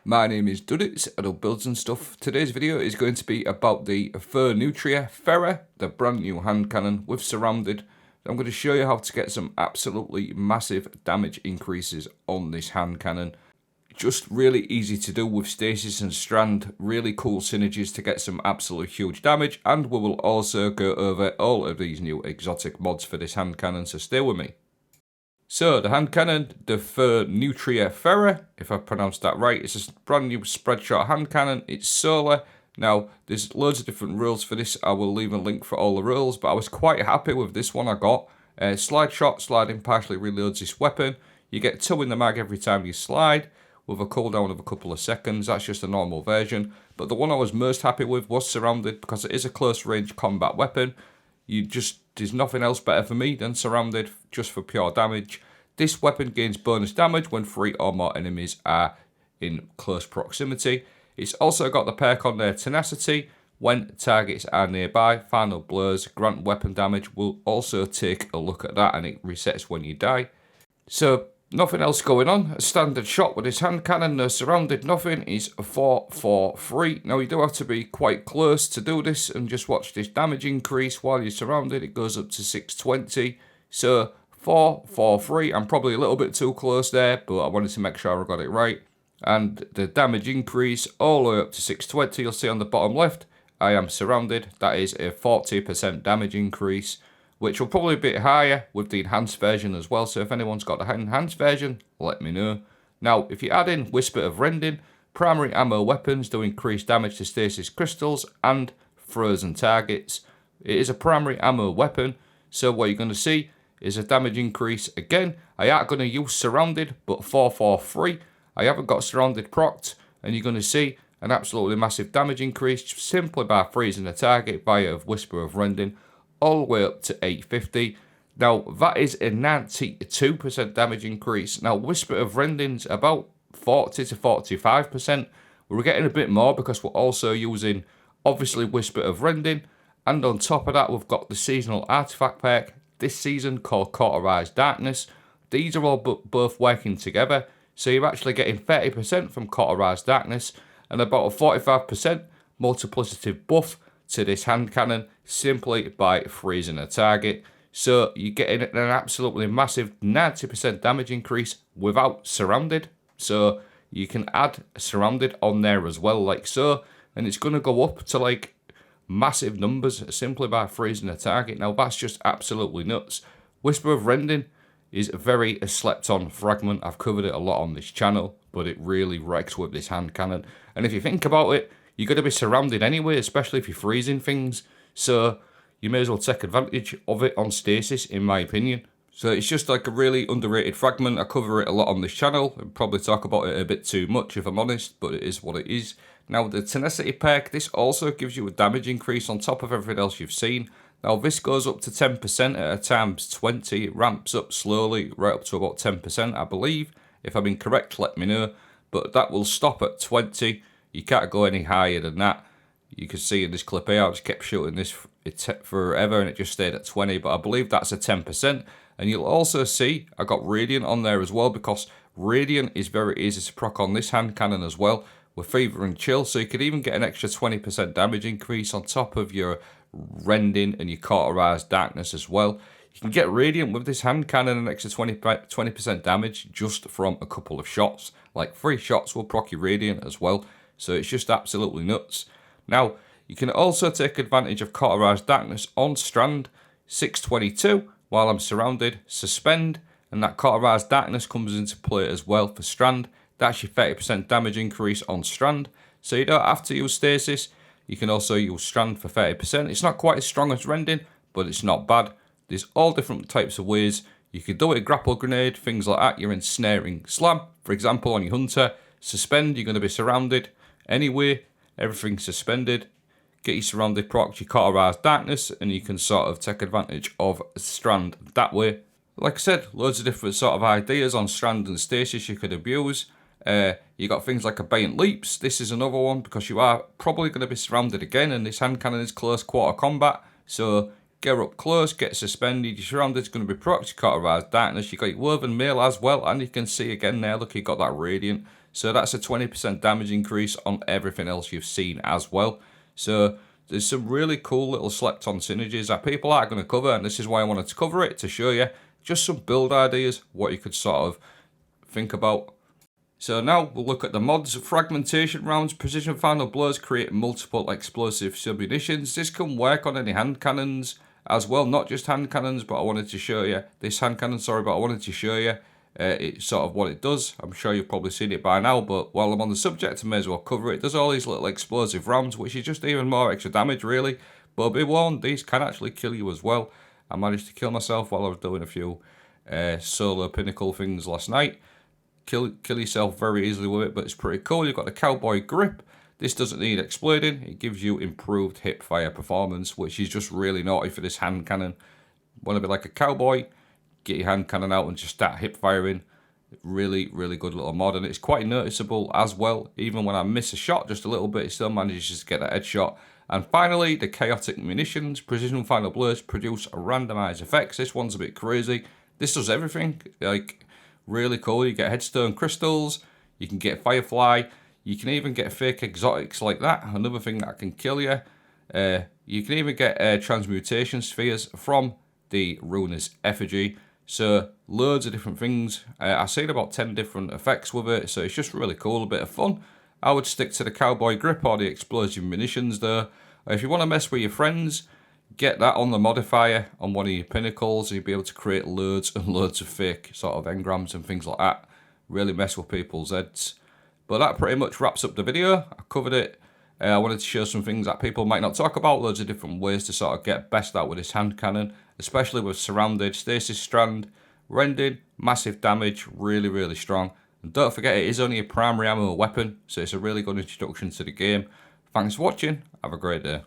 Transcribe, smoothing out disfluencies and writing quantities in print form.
My name is Duddits, I do builds and stuff. Today's video is going to be about the Phoneutria Fera, the brand new hand cannon with surrounded. I'm going to show you how to get some absolutely massive damage increases on this hand cannon. Just really easy to do with stasis and strand, really cool synergies to get some absolute huge damage, and we will also go over all of these new exotic mods for this hand cannon, so stay with me. So, the hand cannon, the Phoneutria Fera, if I pronounced that right, it's a brand new spread shot hand cannon. It's solar. Now, there's loads of different rules for this. I will leave a link for all the rules, but I was quite happy with this one I got. Slide shot, sliding partially reloads this weapon. You get 2 in the mag every time you slide, with a cooldown of a couple of seconds. That's just a normal version. But the one I was most happy with was surrounded, because it is a close range combat weapon. There's nothing else better for me than surrounded, just for pure damage. This weapon gains bonus damage when 3 or more enemies are in close proximity. It's also got the perk on there, Tenacity. When targets are nearby, final blows grant weapon damage. We'll also take a look at that, and it resets when you die. So, nothing else going on. A standard shot with this hand cannon, no surrounded, nothing, is 443. Now, you do have to be quite close to do this, and just watch this damage increase while you're surrounded. It goes up to 620. So, 443. I'm probably a little bit too close there, but I wanted to make sure I got it right. And the damage increase all the way up to 620. You'll see on the bottom left, I am surrounded. That is a 40% damage increase, which will probably be a bit higher with the enhanced version as well. So if anyone's got the enhanced version, let me know. Now, if you add in Whisper of Rending, primary ammo weapons do increase damage to stasis crystals and frozen targets. It is a primary ammo weapon, so what you're going to see is a damage increase again. I ain't going to use surrounded, but 443. I haven't got surrounded procced, and you're going to see an absolutely massive damage increase simply by freezing a target via Whisper of Rending, all the way up to 850. Now, that is a 92% damage increase. Now, Whisper of Rending's about 40 to 45%. We're getting a bit more because we're also using, obviously, Whisper of Rending. And on top of that, we've got the seasonal artifact pack this season called Cauterized Darkness. These are all both working together. So you're actually getting 30% from Cauterized Darkness and about a 45% multiplicative buff to this hand cannon simply by freezing a target. So you're getting an absolutely massive 90% damage increase without surrounded. So you can add surrounded on there as well, like so, and it's going to go up to like massive numbers simply by freezing a target. Now that's just absolutely nuts. Whisper of Rending is a very slept on fragment. I've covered it a lot on this channel, but it really wrecks with this hand cannon. And if you think about it, you're going to be surrounded anyway, especially if you're freezing things. So you may as well take advantage of it on stasis, in my opinion. So it's just like a really underrated fragment. I cover it a lot on this channel. I'll probably talk about it a bit too much if I'm honest, but it is what it is. Now the Tenacity perk, this also gives you a damage increase on top of everything else you've seen. Now this goes up to 10% at a times 20. It ramps up slowly, right up to about 10%, I believe. If I'm incorrect, let me know. But that will stop at 20. You can't go any higher than that. You can see in this clip here, I just kept shooting this forever and it just stayed at 20. But I believe that's a 10%. And you'll also see I got Radiant on there as well, because Radiant is very easy to proc on this hand cannon as well with Fever and Chill. So you could even get an extra 20% damage increase on top of your Rending and your Cauterized Darkness as well. You can get Radiant with this hand cannon, an extra 20% damage just from a couple of shots. Like 3 shots will proc your Radiant as well. So it's just absolutely nuts. Now, you can also take advantage of Cauterized Darkness on Strand, 622, while I'm surrounded, suspend, and that Cauterized Darkness comes into play as well for Strand. That's your 30% damage increase on Strand. So you don't have to use stasis. You can also use Strand for 30%. It's not quite as strong as Rending, but it's not bad. There's all different types of ways. You could do it with Grapple Grenade, things like that. You're ensnaring Slam, for example, on your Hunter. Suspend, you're going to be surrounded anyway. Everything's suspended. Get your surrounded proc, your Cauterized Darkness, and you can sort of take advantage of Strand that way. Like I said, loads of different sort of ideas on Strand and stasis you could abuse. You got things like Abeyant Leaps. This is another one because you are probably going to be surrounded again, and this hand cannon is close quarter combat. So get up close, get suspended. Your surrounded's going to be procced. Cauterized Darkness. You got your Woven Mail as well, and you can see again there. Look, you got that Radiant. So that's a 20% damage increase on everything else you've seen as well. So there's some really cool little slept-on synergies that people aren't going to cover, and this is why I wanted to cover it, to show you just some build ideas, what you could sort of think about. So now we'll look at the mods. Fragmentation rounds, precision final blows create multiple explosive submunitions. This can work on any hand cannons as well, not just hand cannons, but I wanted to show you this hand cannon, but I wanted to show you it's sort of what it does. I'm sure you've probably seen it by now, but while I'm on the subject, I may as well cover it. It does all these little explosive rounds, which is just even more extra damage, really. But be warned, these can actually kill you as well. I managed to kill myself while I was doing a few solo pinnacle things last night. Kill yourself very easily with it, but it's pretty cool. You've got the cowboy grip. This doesn't need exploding. It gives you improved hip fire performance, which is just really naughty for this hand cannon. Want to be like a cowboy? Get your hand cannon out and just start hip firing. Really, really good little mod, and it's quite noticeable as well. Even when I miss a shot just a little bit, it still manages to get a headshot. And finally, the chaotic munitions. Precision final blows produce randomized effects. This one's a bit crazy. This does everything. Like, really cool. You get headstone crystals, you can get firefly, you can even get fake exotics like that, another thing that can kill you. You can even get transmutation spheres from the runer's effigy. So loads of different things. I've seen about 10 different effects with it, so it's just really cool, a bit of fun. I would stick to the cowboy grip or the explosive munitions though. If you want to mess with your friends, get that on the modifier on one of your pinnacles, and you'll be able to create loads and loads of fake sort of engrams and things like that. Really mess with people's heads. But that pretty much wraps up the video. I covered it. I wanted to show some things that people might not talk about, loads of different ways to sort of get best out with this hand cannon, especially with surrounded, stasis strand, rending, massive damage, really, really strong. And don't forget, it is only a primary ammo weapon, so it's a really good introduction to the game. Thanks for watching. Have a great day.